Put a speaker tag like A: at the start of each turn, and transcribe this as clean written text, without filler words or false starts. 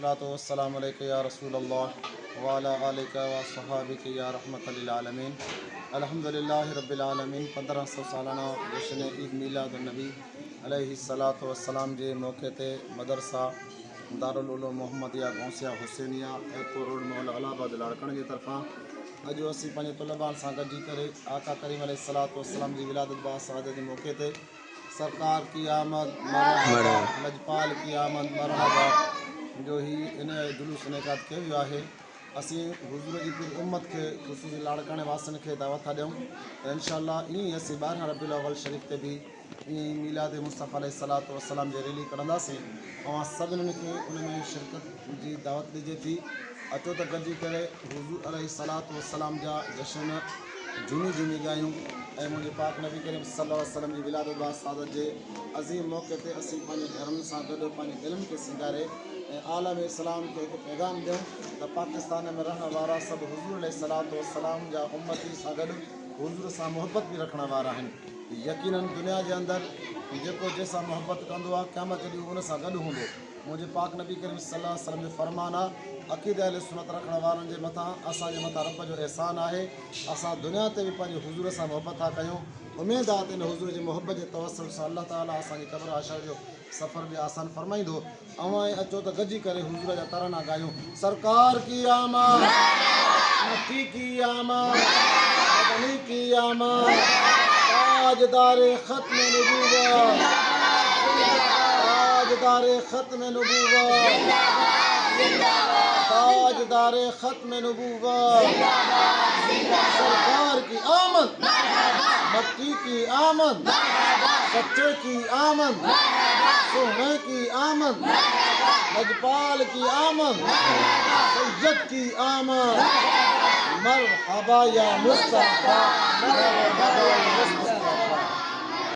A: सलातो वस्सलाम अलैका या रसूल अल्लाह व अला आलिका व सहाबिका या रहमतल लिल आलमीन। अल्हम्दुलिल्लाहि रब्बिल आलमीन। 1500 सालाना जश्न ईद मीलादुन नबी अलैहि सलातो वस्सलाम जे मौके ते मदरसा दारुल उलूम मोहम्मदिया गौसिया हुसैनिया एयरपोर्ट रोड मौला अलाहाबाद लाड़कण जी तरफ़ां अॼु असीं पंहिंजे तुलबान सां गॾिजी करे आका करीम अलैहि सलातो वस्सलाम जी विलादत बासादत जे मौके ते सरकार की आमद मरहबा लजपाल की आमद मरहबा जो ही इन जुलूस इनेकाद कयो वियो आहे। असीं हुज़ूर जी पूरी उम्मत खे ख़ुसूसी लाड़काणे वासनि खे दावत था ॾियूं त इंशाअल्लाह ईअं ई असीं 12 रबीउल अव्वल शरीफ़ ते बि ईअं ई मीलाद मुस्तफ़ा अलैहि सलातो वस्सलाम जी रैली कढंदासीं ऐं सभिनीनि खे उन में शिरकत जी दावत ॾिजे थी। अचो त गॾिजी करे हुज़ूर अलैहि सलातो वस्सलाम जा जश्न झूमी झूमी ॻायूं ऐं मुंहिंजे पाक नबी करीम सल्लल्लाहु अलैहि वसल्लम जी विलादत बासादत जे अज़ीम मौक़े ते असीं पंहिंजे घरनि सां गॾु पंहिंजे दिलनि खे सिंगारे ऐं आलम इस्लाम खे हिकु पैगाम ॾियूं त पाकिस्तान में रहण वारा सभु हुज़ूर अलैहि सलातो वस्सलाम जा उम्मती सां गॾु हुज़ूर सां मुहबत बि रखण वारा आहिनि। यकीनन दुनिया जे अंदरि जेको जंहिंसां मुहबत कंदो आहे क़यामत ॾींहुं उन सां गॾु हूंदो। मुंहिंजे पाक नबी करीम सल्लल्लाहु अलैहि वसल्लम जो फरमान आहे अक़ीदा अहले सुन्नत रखण वारनि जे मथां असांजे मथां रब जो एहसान आहे असां दुनिया ते बि पंहिंजे हुज़ूर सां मुहबत था कयूं। उमेदु आहे त इन हुज़ूर जी मुहबत जे तवसुल सां अल्लाह ताला असांजी क़ब्र आशर जो सफ़र बि आसान फरमाईंदो। ऐं अचो त गॾिजी करे हुज़ूर जा तराना ॻायूं। सरकार की आमद, नबी की आमद, मदनी की आमद, ताजदारे खत्म नबूवत, ताजदारे खत्म नबूवत, ताजदारे खत्म नबूवत, सरकार की आमद, मक्की की आमद, सच्चे की आमद, सोने की आमद, लजपाल की आमद, सैयद की आमद, मरहबा या मुस्तफा।